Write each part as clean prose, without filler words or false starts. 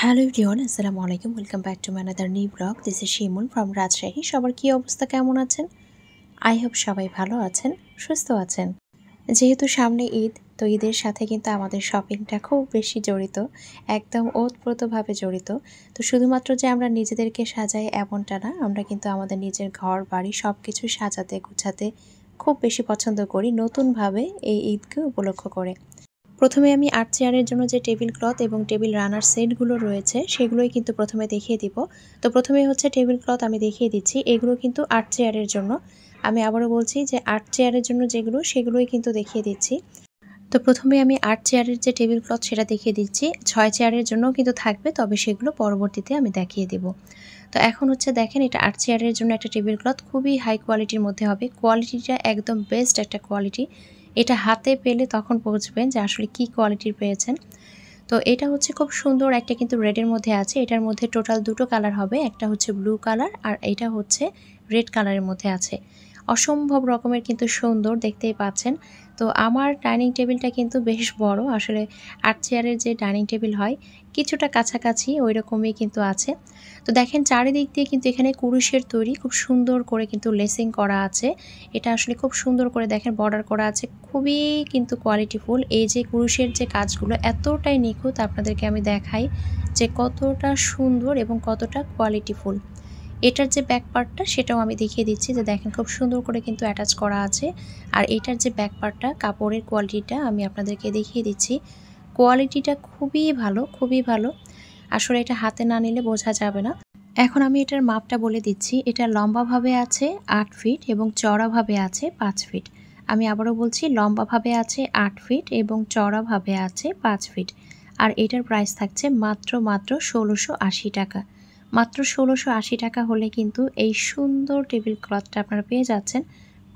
Hello everyone, আসসালামু আলাইকুম। Welcome back to my another new blog. This is Shimul from Rajshahi. সবার কী অবস্থা, কেমন আছেন? আই হোপ সবাই ভালো আছেন, সুস্থ আছেন। যেহেতু সামনে ঈদ, তো ঈদের সাথে কিন্তু আমাদের শপিংটা খুব বেশি জড়িত, একদম ওতপ্রোতভাবে জড়িত। তো শুধুমাত্র যে আমরা নিজেদেরকে সাজাই এমনটা না, আমরা কিন্তু আমাদের নিজের ঘর বাড়ি সব কিছু সাজাতে গুছাতে খুব বেশি পছন্দ করি নতুনভাবে এই ঈদকে উপলক্ষ করে। প্রথমে আমি আর্ট চেয়ারের জন্য যে টেবিল ক্লথ এবং টেবিল রানার সেটগুলো রয়েছে সেগুলোই কিন্তু প্রথমে দেখিয়ে দিব। তো প্রথমে হচ্ছে টেবিল ক্লথ আমি দেখিয়ে দিচ্ছি। এগুলো কিন্তু আর্ট চেয়ারের জন্য। আমি আবারও বলছি যে আর্ট চেয়ারের জন্য যেগুলো সেগুলোই কিন্তু দেখিয়ে দিচ্ছি। তো প্রথমে আমি আর্ট চেয়ারের যে টেবিল ক্লথ সেটা দেখিয়ে দিচ্ছি। 6 চেয়ারের জন্যও কিন্তু থাকবে, তবে সেগুলো পরবর্তীতে আমি দেখিয়ে দেব। তো এখন হচ্ছে দেখেন, এটা আর্ট চেয়ারের জন্য একটা টেবিল ক্লথ, খুবই হাই কোয়ালিটির মধ্যে হবে। কোয়ালিটিটা একদম বেস্ট একটা কোয়ালিটি। এটা হাতে পেলে তখন বুঝবেন যে আসলে কি কোয়ালিটির পেয়েছেন। তো এটা হচ্ছে খুব সুন্দর একটা, কিন্তু রেডের মধ্যে আছে। এটার মধ্যে টোটাল দুটো কালার হবে, একটা হচ্ছে ব্লু কালার আর এটা হচ্ছে রেড কালারের মধ্যে আছে। অসম্ভব রকমের কিন্তু সুন্দর, দেখতেই পাচ্ছেন। তো আমার ডাইনিং টেবিলটা কিন্তু বেশ বড়, আসলে আর্ট চেয়ারের যে ডাইনিং টেবিল হয় কিছুটা কাছাকাছি ওই রকমই কিন্তু আছে। তো দেখেন চারিদিক দিয়ে কিন্তু এখানে কুরুশের তৈরি, খুব সুন্দর করে কিন্তু লেসিং করা আছে। এটা আসলে খুব সুন্দর করে দেখেন বর্ডার করা আছে, খুবই কিন্তু কোয়ালিটিফুল। এই যে কুরুশের যে কাজগুলো এতটাই নিখুঁত, আপনাদেরকে আমি দেখাই যে কতটা সুন্দর এবং কতটা কোয়ালিটিফুল। এটার যে ব্যাক পার্টটা সেটাও আমি দেখিয়ে দিচ্ছি, যে দেখেন খুব সুন্দর করে কিন্তু অ্যাটাচ করা আছে। আর এটার যে ব্যাক পার্টটা, কাপড়ের কোয়ালিটিটা আমি আপনাদেরকে দেখিয়ে দিচ্ছি। কোয়ালিটিটা খুবই ভালো, খুবই ভালো। আসলে এটা হাতে না নিলে বোঝা যাবে না। এখন আমি এটার মাপটা বলে দিচ্ছি। এটা লম্বাভাবে আছে 8 ফিট এবং চওড়াভাবে আছে 5 ফিট। আমি আবারও বলছি, লম্বাভাবে আছে 8 ফিট এবং চওড়াভাবে আছে 5 ফিট। আর এটার প্রাইস থাকছে মাত্র 1680 টাকা। মাত্র 1680 টাকা হলে কিন্তু এই সুন্দর টেবিল ক্লথটা আপনারা পেয়ে যাচ্ছেন।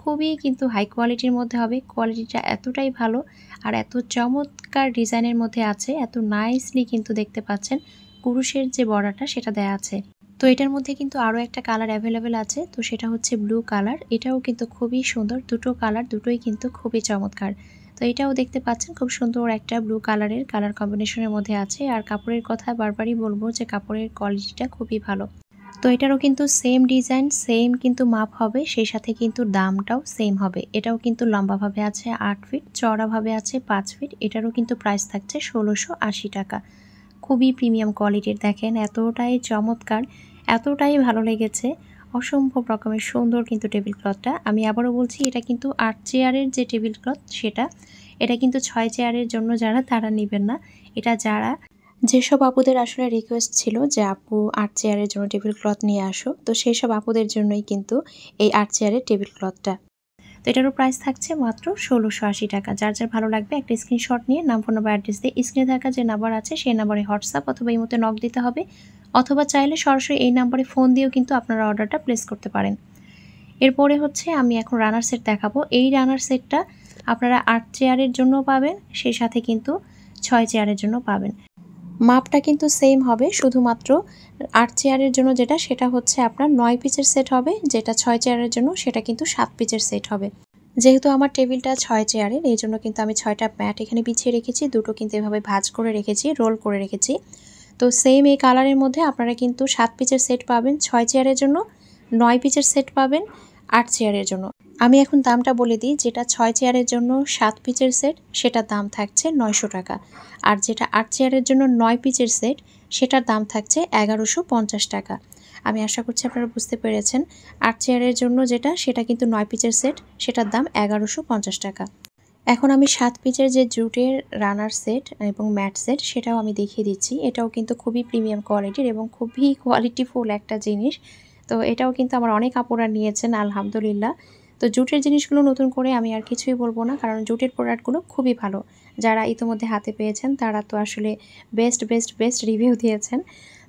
খুবই কিন্তু হাই কোয়ালিটির মধ্যে হবে। কোয়ালিটিটা এতটাই ভালো আর এত চমৎকার ডিজাইনের মধ্যে আছে, এত নাইসলি কিন্তু দেখতে পাচ্ছেন কুরুশের যে বর্ডারটা সেটা দেয়া আছে। তো এটার মধ্যে কিন্তু আরও একটা কালার অ্যাভেলেবেল আছে, তো সেটা হচ্ছে ব্লু কালার। এটাও কিন্তু খুবই সুন্দর, দুটো কালার দুটোই কিন্তু খুবই চমৎকার। তো এটাও দেখতে পাচ্ছেন খুব সুন্দর একটা ব্লু কালারের কালার কম্বিনেশনের মধ্যে আছে। আর কাপড়ের কথা বারবারই বলবো যে কাপড়ের কোয়ালিটিটা খুবই ভালো। তো এটারও কিন্তু সেম ডিজাইন, সেম কিন্তু মাপ হবে, সেই সাথে কিন্তু দামটাও সেম হবে। এটাও কিন্তু লম্বাভাবে আছে 8 ফিট, চওড়াভাবে আছে 5 ফিট। এটারও কিন্তু প্রাইস থাকছে 1680 টাকা। খুবই প্রিমিয়াম কোয়ালিটির, দেখেন এতটাই চমৎকার, এতটাই ভালো লেগেছে। অসম্ভব রকমের সুন্দর কিন্তু টেবিল ক্লথটা। আমি আবারও বলছি, এটা কিন্তু 8 চেয়ারের যে টেবিল ক্লথ সেটা, এটা কিন্তু 6 চেয়ারের জন্য যারা, তারা নেবেন না। এটা যারা, যেসব আপুদের আসলে রিকোয়েস্ট ছিল যে আপু 8 চেয়ারের জন্য টেবিল ক্লথ নিয়ে আসো, তো সেই সব আপুদের জন্যই কিন্তু এই 8 চেয়ারের টেবিল ক্লথটা। তো এটারও প্রাইস থাকছে মাত্র 1680 টাকা। যার যার ভালো লাগবে একটা স্ক্রিনশট নিয়ে নাম, ফোন নাম্বার, অ্যাড্রেস দিয়ে স্ক্রিনে থাকা যে নাম্বার আছে সেই নাম্বারে হোয়াটসঅ্যাপ অথবা ইমোতে নক দিতে হবে, অথবা চাইলে সরাসরি এই নাম্বারে ফোন দিয়েও কিন্তু আপনারা অর্ডারটা প্লেস করতে পারেন। এরপরে হচ্ছে আমি এখন রানার সেট দেখাবো। এই রানার সেটটা আপনারা 8 চেয়ারের জন্য পাবেন, সেই সাথে কিন্তু 6 চেয়ারের জন্য পাবেন। মাপটা কিন্তু সেম হবে, শুধুমাত্র 8 চেয়ারের জন্য যেটা সেটা হচ্ছে আপনার 9 পিচের সেট হবে, যেটা 6 চেয়ারের জন্য সেটা কিন্তু 7 পিচের সেট হবে। যেহেতু আমার টেবিলটা 6 চেয়ারের, এই জন্য কিন্তু আমি 6টা ম্যাট এখানে বিছিয়ে রেখেছি, দুটো কিন্তু এভাবে ভাঁজ করে রেখেছি, রোল করে রেখেছি। তো সেম এই কালারের মধ্যে আপনারা কিন্তু 7 পিচের সেট পাবেন 6 চেয়ারের জন্য, 9 পিচের সেট পাবেন 8 চেয়ারের জন্য। আমি এখন দামটা বলে দিই, যেটা 6 চেয়ারের জন্য 7 পিচের সেট সেটার দাম থাকছে 900 টাকা, আর যেটা 8 চেয়ারের জন্য 9 পিচের সেট সেটার দাম থাকছে 1150 টাকা। আমি আশা করছি আপনারা বুঝতে পেরেছেন। 8 চেয়ারের জন্য যেটা, সেটা কিন্তু 9 পিচের সেট, সেটার দাম 1150 টাকা। এখন আমি 7 পিচের যে জুটের রানার সেট এবং ম্যাট সেট সেটাও আমি দেখিয়ে দিচ্ছি। এটাও কিন্তু খুবই প্রিমিয়াম কোয়ালিটির এবং খুবই কোয়ালিটিফুল একটা জিনিস। তো এটাও কিন্তু আমার অনেক আপুরা নিয়েছেন, আলহামদুলিল্লাহ। তো জুটের জিনিসগুলো নতুন করে আমি আর কিছুই বলবো না, কারণ জুটের প্রোডাক্টগুলো খুবই ভালো। যারা ইতিমধ্যে হাতে পেয়েছেন তারা তো আসলে বেস্ট বেস্ট বেস্ট রিভিউ দিয়েছেন।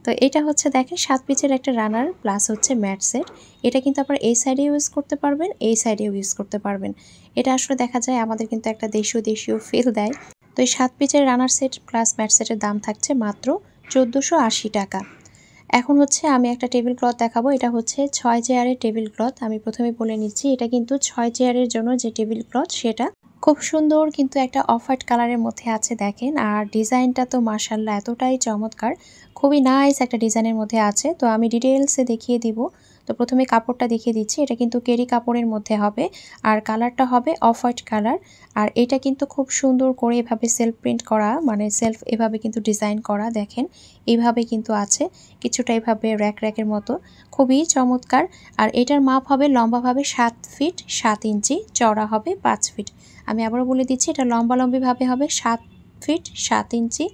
তো এটা হচ্ছে দেখেন 7 পিচের একটা রানার প্লাস হচ্ছে ম্যাট সেট। এটা কিন্তু আপনারা এই সাইডে ইউজ করতে পারবেন, এই সাইডেও ইউজ করতে পারবেন। এটা আসলে দেখা যায় আমাদের কিন্তু একটা দেশীয় দেশীয় ফিল দেয়। তো এই 7 পিচের রানার সেট প্লাস ম্যাট সেটের দাম থাকছে মাত্র 1480 টাকা। এখন হচ্ছে আমি একটা টেবিল ক্লথ দেখাবো। এটা হচ্ছে 6 চেয়ারের টেবিল ক্লথ। আমি প্রথমে বলে নিচ্ছি, এটা কিন্তু 6 চেয়ারের জন্য যে টেবিল ক্লথ সেটা। খুব সুন্দর কিন্তু একটা অফ হোয়াইট কালারের মধ্যে আছে দেখেন। আর ডিজাইনটা তো মাশাআল্লাহ এতটাই চমৎকার, খুবই নাইস একটা ডিজাইনের মধ্যে আছে। তো আমি ডিটেইলসে দেখিয়ে দিব। তো প্রথমে কাপড়টা দেখিয়ে দিচ্ছি। এটা কিন্তু কেরি কাপড়ের মধ্যে হবে আর কালারটা হবে অফ হোয়াইট কালার। আর এটা কিন্তু খুব সুন্দর করে এভাবে সেলফ প্রিন্ট করা, মানে সেলফ এভাবে কিন্তু ডিজাইন করা দেখেন। এইভাবে কিন্তু আছে কিছুটা এভাবে র্যাক র্যাকের মতো, খুবই চমৎকার। আর এটার মাপ হবে লম্বাভাবে 7 ফিট 7 ইঞ্চি, চওড়া হবে 5 ফিট। আমি আবারও বলে দিচ্ছি, এটা লম্বালম্বিভাবে হবে 7 ফিট 7 ইঞ্চি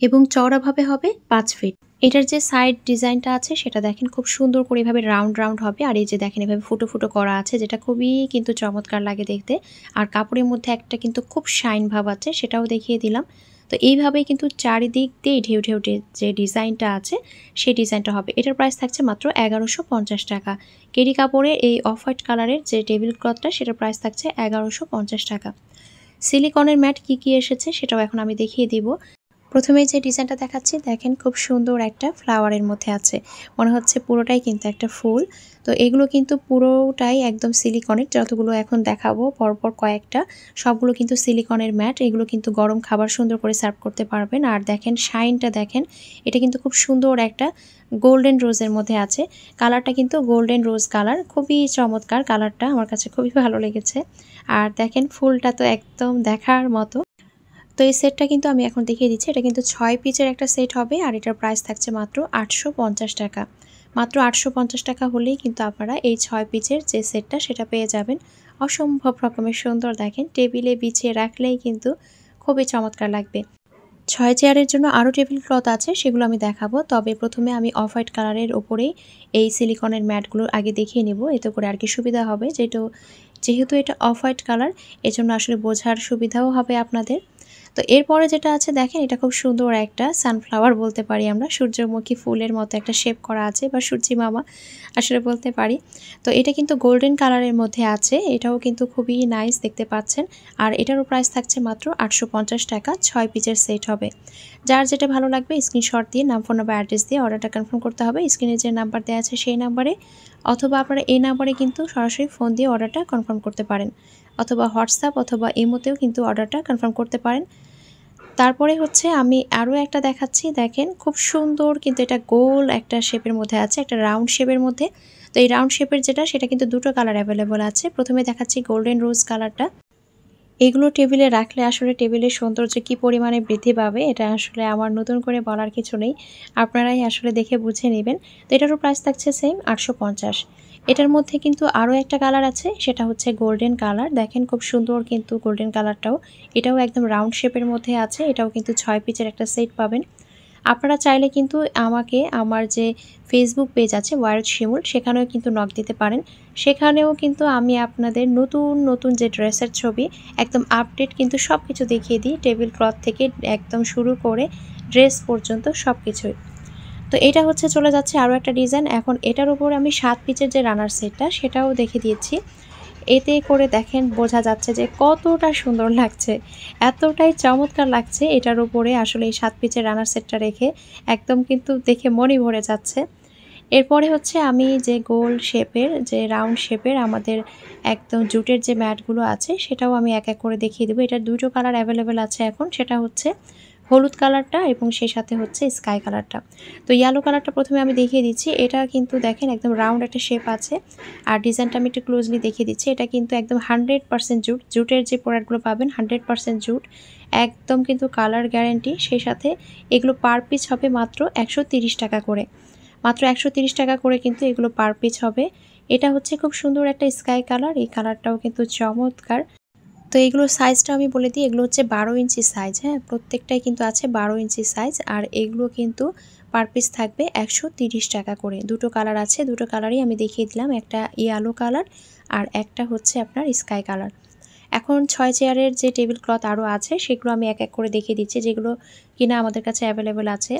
এবং চওড়াভাবে হবে 5 ফিট। এটার যে সাইড ডিজাইনটা আছে সেটা দেখেন খুব সুন্দর করে এভাবে রাউন্ড রাউন্ড হবে। আর এই যে দেখেন এভাবে ফুটো ফুটো করা আছে, যেটা খুবই কিন্তু চমৎকার লাগে দেখতে। আর কাপড়ের মধ্যে একটা কিন্তু খুব শাইন ভাব আছে, সেটাও দেখিয়ে দিলাম। তো এইভাবেই কিন্তু চারিদিক দিয়ে ঢেউ ঢেউ যে ডিজাইনটা আছে সেই ডিজাইনটা হবে। এটার প্রাইস থাকছে মাত্র 1150 টাকা। কেরি কাপড়ের এই অফ হোয়াইট কালারের যে টেবিল ক্লথটা সেটার প্রাইস থাকছে 1150 টাকা। সিলিকনের ম্যাট কি এসেছে সেটাও এখন আমি দেখিয়ে দিব। প্রথমে যে ডিজাইনটা দেখাচ্ছি দেখেন খুব সুন্দর একটা ফ্লাওয়ারের মধ্যে আছে, মনে হচ্ছে পুরোটাই কিন্তু একটা ফুল। তো এগুলো কিন্তু পুরোটাই একদম সিলিকনের, যতগুলো এখন দেখাবো পরপর কয়েকটা সবগুলো কিন্তু সিলিকনের ম্যাট। এগুলো কিন্তু গরম খাবার সুন্দর করে সার্ভ করতে পারবেন। আর দেখেন শাইনটা দেখেন, এটা কিন্তু খুব সুন্দর একটা গোল্ডেন রোজের মধ্যে আছে। কালারটা কিন্তু গোল্ডেন রোজ কালার, খুবই চমৎকার কালারটা, আমার কাছে খুবই ভালো লেগেছে। আর দেখেন ফুলটা তো একদম দেখার মতো। তো এই সেটটা কিন্তু আমি এখন দেখিয়ে দিচ্ছি। এটা কিন্তু 6 পিচের একটা সেট হবে আর এটার প্রাইস থাকছে মাত্র 850 টাকা। মাত্র 850 টাকা হলেই কিন্তু আপনারা এই 6 পিচের যে সেটটা সেটা পেয়ে যাবেন। অসম্ভব রকমের সুন্দর দেখেন, টেবিলে বিছিয়ে রাখলেই কিন্তু খুবই চমৎকার লাগবে। 6 চেয়ারের জন্য আরও টেবিল ক্লথ আছে, সেগুলো আমি দেখাবো। তবে প্রথমে আমি অফ হোয়াইট কালারের ওপরেই এই সিলিকনের ম্যাটগুলো আগে দেখিয়ে নিব, এতে করে আর কি সুবিধা হবে। যেহেতু এটা অফ হোয়াইট কালার এজন্য আসলে বোঝার সুবিধাও হবে আপনাদের। তো এরপরে যেটা আছে দেখেন, এটা খুব সুন্দর একটা সানফ্লাওয়ার বলতে পারি আমরা, সূর্যমুখী ফুলের মতো একটা শেপ করা আছে, বা সূর্যি মামা আসলে বলতে পারি। তো এটা কিন্তু গোল্ডেন কালারের মধ্যে আছে, এটাও কিন্তু খুবই নাইস দেখতে পাচ্ছেন। আর এটারও প্রাইস থাকছে মাত্র 850 টাকা। 6 পিচের সেট হবে। যার যেটা ভালো লাগবে স্ক্রিনশট দিয়ে নাম, ফোন নাম্বার, অ্যাড্রেস দিয়ে অর্ডারটা কনফার্ম করতে হবে। স্ক্রিনে যে নাম্বার দেওয়া আছে সেই নাম্বারে, অথবা আপনারা এই নাম্বারে কিন্তু সরাসরি ফোন দিয়ে অর্ডারটা কনফার্ম করতে পারেন, অথবা হোয়াটসঅ্যাপ অথবা ইমোতেও কিন্তু অর্ডারটা কনফার্ম করতে পারেন। তারপরে হচ্ছে আমি আরও একটা দেখাচ্ছি দেখেন, খুব সুন্দর কিন্তু এটা গোল একটা শেপের মধ্যে আছে, একটা রাউন্ড শেপের মধ্যে। তো এই রাউন্ড শেপের যেটা সেটা কিন্তু দুটো কালার অ্যাভেলেবল আছে। প্রথমে দেখাচ্ছি গোল্ডেন রোজ কালারটা। এগুলো টেবিলে রাখলে আসলে টেবিলের সৌন্দর্য কী পরিমাণে বৃদ্ধি পাবে এটা আসলে আমার নতুন করে বলার কিছু নেই, আপনারাই আসলে দেখে বুঝে নেবেন। তো এটারও প্রাইস থাকছে সেম 850। এটার মধ্যে কিন্তু আরও একটা কালার আছে, সেটা হচ্ছে গোল্ডেন কালার। দেখেন খুব সুন্দর কিন্তু গোল্ডেন কালারটাও, এটাও একদম রাউন্ড শেপের মধ্যে আছে। এটাও কিন্তু 6 পিচের একটা সেট পাবেন। আপনারা চাইলে কিন্তু আমাকে আমার যে ফেসবুক পেজ আছে ওয়াইল্ড শিমুল, সেখানেও কিন্তু নক দিতে পারেন। সেখানেও কিন্তু আমি আপনাদের নতুন নতুন যে ড্রেসের ছবি একদম আপডেট কিন্তু সব কিছু দেখিয়ে দিই, টেবিল ক্লথ থেকে একদম শুরু করে ড্রেস পর্যন্ত সব কিছুই। তো এটা হচ্ছে চলে যাচ্ছে আরও একটা ডিজাইন। এখন এটার উপর আমি 7 পিচের যে রানার সেটটা সেটাও দেখে দিয়েছি। এতে করে দেখেন বোঝা যাচ্ছে যে কতটা সুন্দর লাগছে, এতটাই চমৎকার লাগছে এটার উপরে আসলে এই 7 পিচের রানার সেটটা রেখে, একদম কিন্তু দেখে মনই ভরে যাচ্ছে। এরপরে হচ্ছে আমি যে গোল শেপের যে রাউন্ড শেপের আমাদের একদম জুটের যে ম্যাটগুলো আছে সেটাও আমি এক এক করে দেখিয়ে দেবো। এটার দুটো কালার অ্যাভেলেবেল আছে এখন, সেটা হচ্ছে হলুদ কালারটা এবং সেই সাথে হচ্ছে স্কাই কালারটা। তো ইয়েলো কালারটা প্রথমে আমি দেখিয়ে দিচ্ছি। এটা কিন্তু দেখেন একদম রাউন্ড একটা শেপ আছে। আর ডিজাইনটা আমি একটু ক্লোজলি দেখিয়ে দিচ্ছি। এটা কিন্তু একদম 100% জুটের যে প্রোডাক্টগুলো পাবেন 100% জুট, একদম কিন্তু কালার গ্যারেন্টি। সেই সাথে এগুলো পার পিস হবে মাত্র 130 টাকা করে। মাত্র 130 টাকা করে কিন্তু এগুলো পার পিস হবে। এটা হচ্ছে খুব সুন্দর একটা স্কাই কালার, এই কালারটাও কিন্তু চমৎকার। তো এগুলোর সাইজটা আমি বলে দিই, এগুলো হচ্ছে 12 ইঞ্চি সাইজ। হ্যাঁ, প্রত্যেকটাই কিন্তু আছে 12 ইঞ্চি সাইজ। আর এগুলো কিন্তু পার পিস থাকবে 130 টাকা করে। দুটো কালার আছে, দুটো কালারই আমি দেখিয়ে দিলাম, একটা ইয়েলো কালার আর একটা হচ্ছে আপনার স্কাই কালার। এখন 6 চেয়ারের যে টেবিল ক্লথ আরও আছে সেগুলো আমি এক এক করে দেখিয়ে দিচ্ছি, যেগুলো কিনা আমাদের কাছে অ্যাভেলেবেল আছে।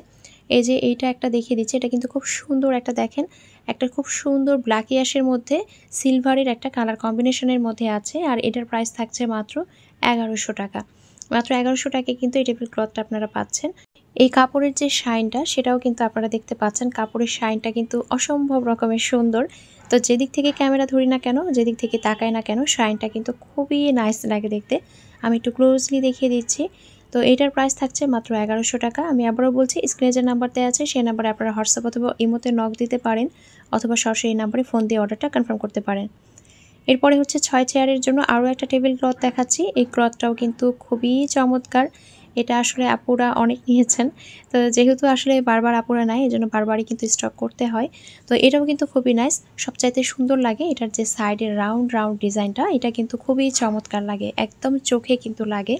এই যে এইটা একটা দেখিয়ে দিচ্ছি, এটা কিন্তু খুব সুন্দর একটা দেখেন, একটা খুব সুন্দর ব্ল্যাকিয়াশের মধ্যে সিলভারের একটা কালার কম্বিনেশনের মধ্যে আছে। আর এটার প্রাইস থাকছে মাত্র 1100 টাকা। মাত্র 1100 টাকায় কিন্তু এই টেবিল ক্লথটা আপনারা পাচ্ছেন। এই কাপড়ের যে শাইনটা সেটাও কিন্তু আপনারা দেখতে পাচ্ছেন, কাপড়ের শাইনটা কিন্তু অসম্ভব রকমের সুন্দর। তো যেদিক থেকে ক্যামেরা ধরি না কেন, যেদিক থেকে তাকাই না কেন, শাইনটা কিন্তু খুবই নাইস লাগে দেখতে। আমি একটু ক্লোজলি দেখিয়ে দিচ্ছি। তো এটার প্রাইস থাকছে মাত্র 1100 টাকা। আমি আবারও বলছি, স্ক্রিনে যে নাম্বার দেওয়া আছে সেই নাম্বারে আপনারা হোয়াটসঅ্যাপ অথবা ইমোতে নক দিতে পারেন, অথবা সরাসরি এই নাম্বারে ফোন দিয়ে অর্ডারটা কনফার্ম করতে পারেন। এরপরে হচ্ছে 6 চেয়ারের জন্য আরও একটা টেবিল ক্লথ দেখাচ্ছি। এই ক্লথটাও কিন্তু খুবই চমৎকার। এটা আসলে আপুরা অনেক নিয়েছেন, তো যেহেতু আসলে বারবার আপুরা নাই, এজন্য বারবারই কিন্তু স্টক করতে হয়। তো এটাও কিন্তু খুবই নাইস, সবচাইতে সুন্দর লাগে এটার যে সাইডের রাউন্ড রাউন্ড ডিজাইনটা, এটা কিন্তু খুবই চমৎকার লাগে, একদম চোখে কিন্তু লাগে।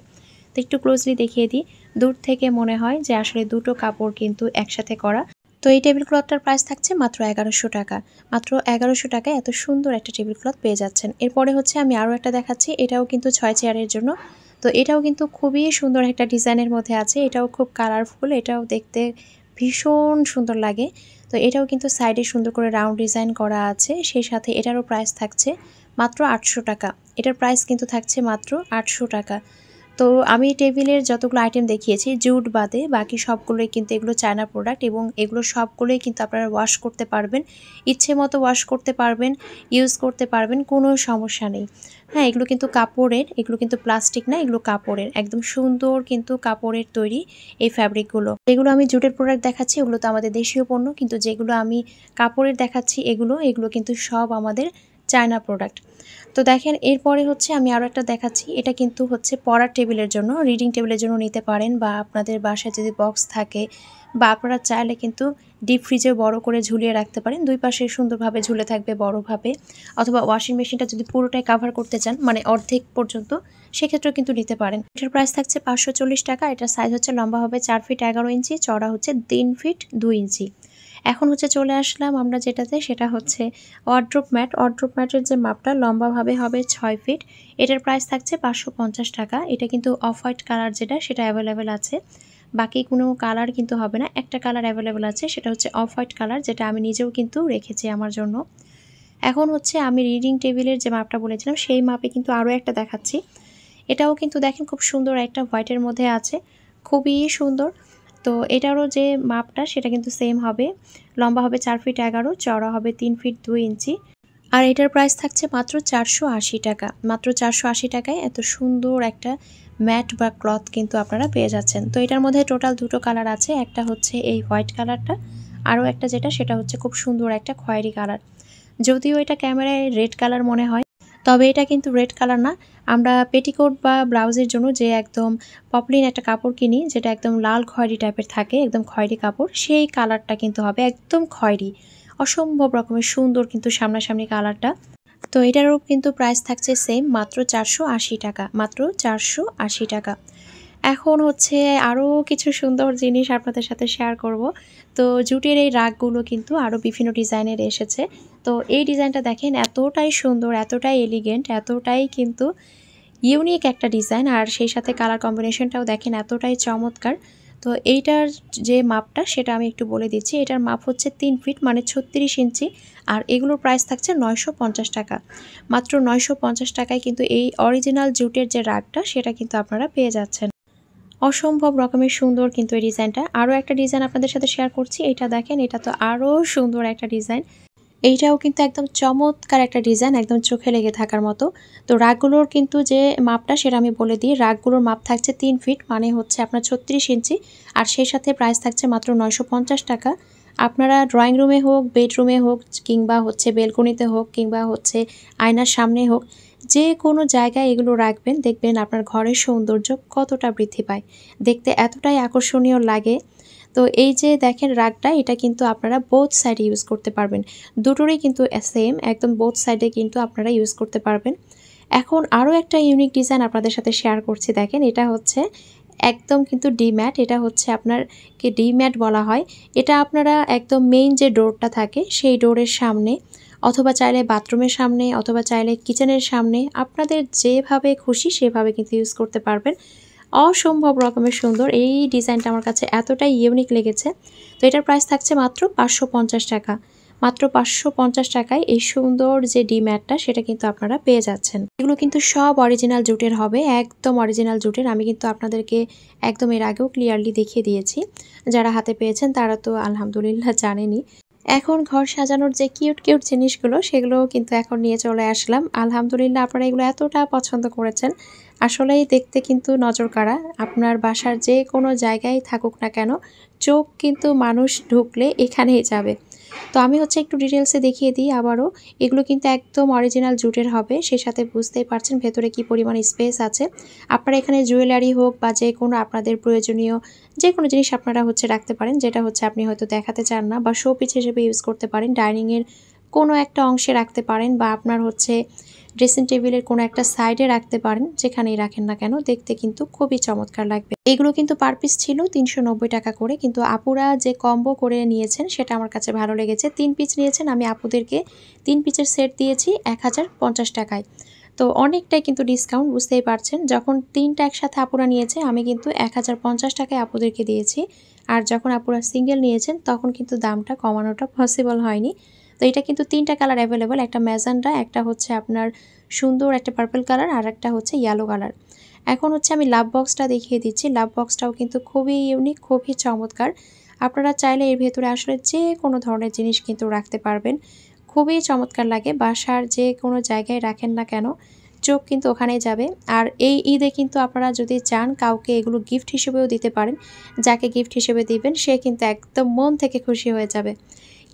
তো একটু ক্লোজলি দেখিয়ে দিই, দূর থেকে মনে হয় যে আসলে দুটো কাপড় কিন্তু একসাথে করা। তো এই টেবিল ক্লথটার প্রাইস থাকছে মাত্র 1100 টাকা। মাত্র 1100 টাকায় এত সুন্দর একটা টেবিল ক্লথ পেয়ে যাচ্ছেন। এরপরে হচ্ছে আমি আরও একটা দেখাচ্ছি, এটাও কিন্তু 6 চেয়ারের জন্য। তো এটাও কিন্তু খুবই সুন্দর একটা ডিজাইনের মধ্যে আছে, এটাও খুব কালারফুল, এটাও দেখতে ভীষণ সুন্দর লাগে। তো এটাও কিন্তু সাইডে সুন্দর করে রাউন্ড ডিজাইন করা আছে, সেই সাথে এটারও প্রাইস থাকছে মাত্র 800 টাকা। এটার প্রাইস কিন্তু থাকছে মাত্র 800 টাকা। তো আমি টেবিলের যতগুলো আইটেম দেখিয়েছি জুট বাদে বাকি সবগুলোই কিন্তু এগুলো চায়না প্রোডাক্ট, এবং এগুলো সবগুলোই কিন্তু আপনারা ওয়াশ করতে পারবেন, ইচ্ছে মতো ওয়াশ করতে পারবেন, ইউজ করতে পারবেন, কোনো সমস্যা নেই। হ্যাঁ, এগুলো কিন্তু কাপড়ের, এগুলো কিন্তু প্লাস্টিক না, এগুলো কাপড়ের, একদম সুন্দর কিন্তু কাপড়ের তৈরি এই ফ্যাব্রিকগুলো। যেগুলো আমি জুটের প্রোডাক্ট দেখাচ্ছি ওগুলো তো আমাদের দেশীয় পণ্য, কিন্তু যেগুলো আমি কাপড়ের দেখাচ্ছি এগুলো কিন্তু সব আমাদের চায়না প্রোডাক্ট। তো দেখেন, এরপরে হচ্ছে আমি আরও একটা দেখাচ্ছি, এটা কিন্তু হচ্ছে পড়ার টেবিলের জন্য, রিডিং টেবিলের জন্য নিতে পারেন, বা আপনাদের বাসায় যদি বক্স থাকে, বা আপনারা চাইলে কিন্তু ডিপ ফ্রিজে বড় করে ঝুলিয়ে রাখতে পারেন, দুই পাশে সুন্দরভাবে ঝুলে থাকবে বড়ভাবে। অথবা ওয়াশিং মেশিনটা যদি পুরোটাই কাভার করতে চান, মানে অর্ধেক পর্যন্ত, সেক্ষেত্রেও কিন্তু নিতে পারেন। এটার প্রাইস থাকছে 540 টাকা। এটার সাইজ হচ্ছে লম্বা হবে 4 ফিট 11 ইঞ্চি, চড়া হচ্ছে 3 ফিট 2 ইঞ্চি। এখন হচ্ছে চলে আসলাম আমরা যেটাতে, সেটা হচ্ছে ওয়ার্ড্রোব ম্যাট। ওয়ার্ড্রোব ম্যাটের যে মাপটা লম্বাভাবে হবে 6 ফিট, এটার প্রাইস থাকছে 550 টাকা। এটা কিন্তু অফ হোয়াইট কালার যেটা, সেটা অ্যাভেলেবেল আছে, বাকি কোনো কালার কিন্তু হবে না। একটা কালার অ্যাভেলেবেল আছে, সেটা হচ্ছে অফ হোয়াইট কালার, যেটা আমি নিজেও কিন্তু রেখেছি আমার জন্য। এখন হচ্ছে আমি রিডিং টেবিলের যে মাপটা বলেছিলাম সেই মাপে কিন্তু আরও একটা দেখাচ্ছি। এটাও কিন্তু দেখেন খুব সুন্দর একটা হোয়াইটের মধ্যে আছে, খুবই সুন্দর। তো এটারও যে মাপটা সেটা কিন্তু সেম হবে, লম্বা হবে 4 ফিট 11, চওড়া হবে 3 ফিট 2 ইঞ্চি। আর এটার প্রাইস থাকছে মাত্র 480 টাকা। মাত্র 480 টাকায় এত সুন্দর একটা ম্যাট বা ক্লথ কিন্তু আপনারা পেয়ে যাচ্ছেন। তো এটার মধ্যে টোটাল দুটো কালার আছে, একটা হচ্ছে এই হোয়াইট কালারটা, আরও একটা যেটা সেটা হচ্ছে খুব সুন্দর একটা খয়েরি কালার। যদিও এটা ক্যামেরায় রেড কালার মনে হয়, তবে এটা কিন্তু রেড কালার না। আমরা পেটিকোট বা ব্লাউজের জন্য যে একদম পপলিন একটা কাপড় কিনি, যেটা একদম লাল খয়েরি টাইপের থাকে, একদম খয়েরি কাপড়, সেই কালারটা কিন্তু হবে একদম খয়েরি, অসম্ভব রকমের সুন্দর কিন্তু সামনাসামনি কালারটা। তো এটারও কিন্তু প্রাইস থাকছে সেম, মাত্র 480 টাকা। মাত্র 480 টাকা। এখন হচ্ছে আরও কিছু সুন্দর জিনিস আপনাদের সাথে শেয়ার করব। তো জুটের এই রাগগুলো কিন্তু আরও বিভিন্ন ডিজাইনের এসেছে। তো এই ডিজাইনটা দেখেন, এতটাই সুন্দর, এতটাই এলিগেন্ট, এতটাই কিন্তু ইউনিক একটা ডিজাইন, আর সেই সাথে কালার কম্বিনেশনটাও দেখেন এতটাই চমৎকার। তো এইটার যে মাপটা সেটা আমি একটু বলে দিচ্ছি। এটার মাপ হচ্ছে 3 ফিট মানে 36 ইঞ্চি, আর এগুলোর প্রাইস থাকছে 950 টাকা। মাত্র 950 টাকায় কিন্তু এই অরিজিনাল জুটের যে রাগটা সেটা কিন্তু আপনারা পেয়ে যাচ্ছেন। অসম্ভব রকমের সুন্দর কিন্তু এই ডিজাইনটা। আরও একটা ডিজাইন আপনাদের সাথে শেয়ার করছি, এটা দেখেন, এটা তো আরও সুন্দর একটা ডিজাইন। এইটাও কিন্তু একদম চমৎকার একটা ডিজাইন, একদম চোখে লেগে থাকার মতো। তো রাগগুলোর কিন্তু যে মাপটা সেটা আমি বলে দিই, রাগগুলোর মাপ থাকছে 3 ফিট মানে হচ্ছে আপনার 36 ইঞ্চি, আর সেই সাথে প্রাইস থাকছে মাত্র 950 টাকা। আপনারা ড্রয়িং রুমে হোক, বেডরুমে হোক, কিংবা হচ্ছে বেলকনিতে হোক, কিংবা হচ্ছে আয়নার সামনে হোক, যে কোনো জায়গায় এগুলো রাখবেন, দেখবেন আপনার ঘরের সৌন্দর্য কতটা বৃদ্ধি পায়, দেখতে এতটাই আকর্ষণীয় লাগে। তো এই যে দেখেন রাগটা, এটা কিন্তু আপনারা বোথ সাইডে ইউজ করতে পারবেন, দুটোরই কিন্তু সেম, একদম বোথ সাইডে কিন্তু আপনারা ইউজ করতে পারবেন। এখন আরও একটা ইউনিক ডিজাইন আপনাদের সাথে শেয়ার করছি, দেখেন, এটা হচ্ছে একদম কিন্তু ডিম্যাট, এটা হচ্ছে আপনারকে ডিম্যাট বলা হয়। এটা আপনারা একদম মেইন যে ডোরটা থাকে সেই ডোরের সামনে, অথবা চাইলে বাথরুমের সামনে, অথবা চাইলে কিচেনের সামনে, আপনাদের যেভাবে খুশি সেভাবে কিন্তু ইউজ করতে পারবেন। অসম্ভব রকমের সুন্দর এই ডিজাইনটা, আমার কাছে এতটাই ইউনিক লেগেছে। তো এটার প্রাইস থাকছে মাত্র 550 টাকা। মাত্র 550 টাকায় এই সুন্দর যে ডিম্যাটটা সেটা কিন্তু আপনারা পেয়ে যাচ্ছেন। এগুলো কিন্তু সব অরিজিনাল জুটের হবে, একদম অরিজিনাল জুটের। আমি কিন্তু আপনাদেরকে একদম এর আগেও ক্লিয়ারলি দেখিয়ে দিয়েছি, যারা হাতে পেয়েছেন তারা তো আলহামদুলিল্লাহ জানেনই। এখন ঘর সাজানোর যে কিউট কিউট জিনিসগুলো সেগুলোও কিন্তু এখন নিয়ে চলে আসলাম। আলহামদুলিল্লাহ আপনারা এগুলো এতটা পছন্দ করেছেন। আসলেই দেখতে কিন্তু নজরকাড়া। আপনার বাসার যে কোনো জায়গায় থাকুক না কেন, চোখ কিন্তু মানুষ ঢুকলে এখানেই যাবে। তো আমি হচ্ছে একটু ডিটেলসে দেখিয়ে দিই আবারও। এগুলো কিন্তু একদম অরিজিনাল জুটের হবে। সেই সাথে বুঝতেই পারছেন ভেতরে কি পরিমাণ স্পেস আছে। আপনারা এখানে জুয়েলারি হোক বা যে কোনো আপনাদের প্রয়োজনীয় যে কোনো জিনিস আপনারা হচ্ছে রাখতে পারেন, যেটা হচ্ছে আপনি হয়তো দেখাতে চান না বা শো পিস হিসেবে ইউজ করতে পারেন। ডাইনিংয়ের কোনো একটা অংশে রাখতে পারেন বা আপনার হচ্ছে ড্রেসিং টেবিলের কোনো একটা সাইডে রাখতে পারেন। যেখানেই রাখেন না কেন দেখতে কিন্তু খুবই চমৎকার লাগবে। এগুলো কিন্তু পার পিস ছিল ৩৯০ টাকা করে, কিন্তু আপুরা যে কম্বো করে নিয়েছেন সেটা আমার কাছে ভালো লেগেছে। ৩ পিস নিয়েছেন, আমি আপুদেরকে ৩ পিসের সেট দিয়েছি ১,০৫০ টাকায়। তো অনেকটাই কিন্তু ডিসকাউন্ট, বুঝতেই পারছেন। যখন ৩টা একসাথে আপুরা নিয়েছে আমি কিন্তু ১,০৫০ টাকায় আপুদেরকে দিয়েছি। আর যখন আপুরা সিঙ্গেল নিয়েছেন তখন কিন্তু দামটা কমানোটা পসিবল হয়নি। তো এটা কিন্তু 3টা কালার অ্যাভেলেবল, একটা ম্যাজেন্টা, একটা হচ্ছে আপনার সুন্দর একটা পার্পল কালার, আর একটা হচ্ছে ইয়েলো কালার। এখন হচ্ছে আমি লাভ বক্সটা দেখিয়ে দিচ্ছি। লাভ বক্সটাও কিন্তু খুবই ইউনিক, খুবই চমৎকার। আপনারা চাইলে এর ভেতরে আসলে যে কোনো ধরনের জিনিস কিন্তু রাখতে পারবেন। খুবই চমৎকার লাগে। বাসার যে কোনো জায়গায় রাখেন না কেন চোখ কিন্তু ওখানেই যাবে। আর এই ঈদে কিন্তু আপনারা যদি চান কাউকে এগুলো গিফট হিসেবেও দিতে পারেন। যাকে গিফট হিসেবে দিবেন সে কিন্তু একদম মন থেকে খুশি হয়ে যাবে।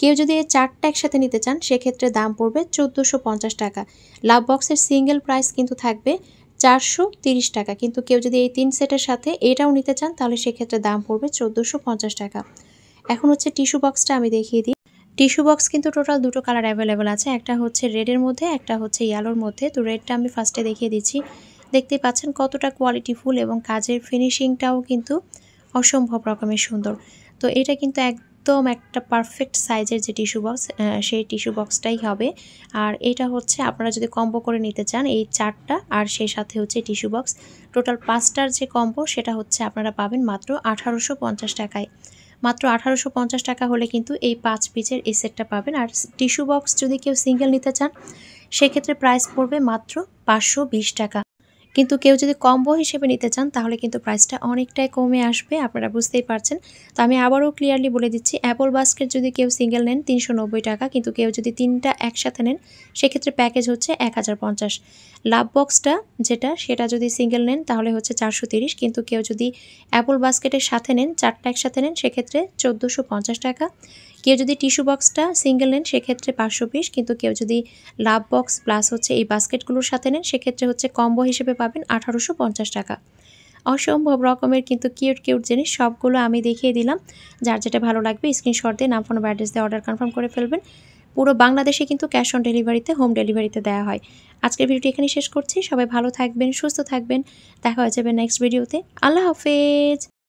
কেউ যদি এই 4টা একসাথে নিতে চান সেক্ষেত্রে দাম পড়বে ১৪৫০ টাকা। লাভ বক্সের সিঙ্গেল প্রাইস কিন্তু থাকবে ৪৩০ টাকা। কিন্তু কেউ যদি এই 3 সেটের সাথে এটাও নিতে চান তাহলে সেক্ষেত্রে দাম পড়বে ১৪৫০ টাকা। এখন হচ্ছে টিস্যু বক্সটা আমি দেখিয়ে দিই। টিস্যু বক্স কিন্তু টোটাল 2টো কালার অ্যাভেলেবেল আছে। একটা হচ্ছে রেডের মধ্যে, একটা হচ্ছে ইয়েলোর মধ্যে। তো রেডটা আমি ফার্স্টে দেখিয়ে দিচ্ছি। দেখতেই পাচ্ছেন কতটা কোয়ালিটিফুল এবং কাজের ফিনিশিংটাও কিন্তু অসম্ভব রকমের সুন্দর। তো এটা কিন্তু একদম একটা পারফেক্ট সাইজের যে টিস্যু বক্স, সেই টিস্যু বক্সটাই হবে। আর এটা হচ্ছে আপনারা যদি কম্বো করে নিতে চান এই 4টা আর সেই সাথে হচ্ছে টিস্যু বক্স, টোটাল 5টার যে কম্বো সেটা হচ্ছে আপনারা পাবেন মাত্র ১৮৫০ টাকায়। মাত্র ১৮৫০ টাকা হলে কিন্তু এই 5 পিসের এই সেটটা পাবেন। আর টিস্যু বক্স যদি কেউ সিঙ্গেল নিতে চান সেক্ষেত্রে প্রাইস পড়বে মাত্র ৫২০ টাকা। কিন্তু কেউ যদি কম্বো হিসেবে নিতে চান তাহলে কিন্তু প্রাইসটা অনেকটাই কমে আসবে, আপনারা বুঝতেই পারছেন। তো আমি আবারও ক্লিয়ারলি বলে দিচ্ছি, অ্যাপল বাস্কেট যদি কেউ সিঙ্গেল নেন ৩৯০ টাকা, কিন্তু কেউ যদি 3টা একসাথে নেন সেক্ষেত্রে প্যাকেজ হচ্ছে ১,০৫০। লাভ বক্সটা যেটা সেটা যদি সিঙ্গেল নেন তাহলে হচ্ছে ৪৩০, কিন্তু কেউ যদি অ্যাপল বাস্কেটের সাথে নেন 4টা একসাথে নেন সেক্ষেত্রে ১৪৫০ টাকা। কেউ যদি টিস্যু বক্সটা সিঙ্গেল নেন সেক্ষেত্রে ৫২০, কিন্তু কেউ যদি লাভ বক্স প্লাস হচ্ছে এই বাস্কেটগুলোর সাথে নেন সেক্ষেত্রে হচ্ছে কম্বো হিসেবে পাবেন ১৮৫০ টাকা। অসম্ভব রকমের কিন্তু কিউট কিউট জিনিস সবগুলো আমি দেখিয়ে দিলাম। যার যেটা ভালো লাগবে স্ক্রিনশট দিয়ে নাম, ফোন বা অ্যাড্রেস দিয়ে অর্ডার কনফার্ম করে ফেলবেন। পুরো বাংলাদেশে কিন্তু ক্যাশ অন ডেলিভারিতে, হোম ডেলিভারিতে দেওয়া হয়। আজকের ভিডিওটি এখানেই শেষ করছি। সবাই ভালো থাকবেন, সুস্থ থাকবেন। দেখা হয়ে যাবে নেক্সট ভিডিওতে। আল্লাহ হাফেজ।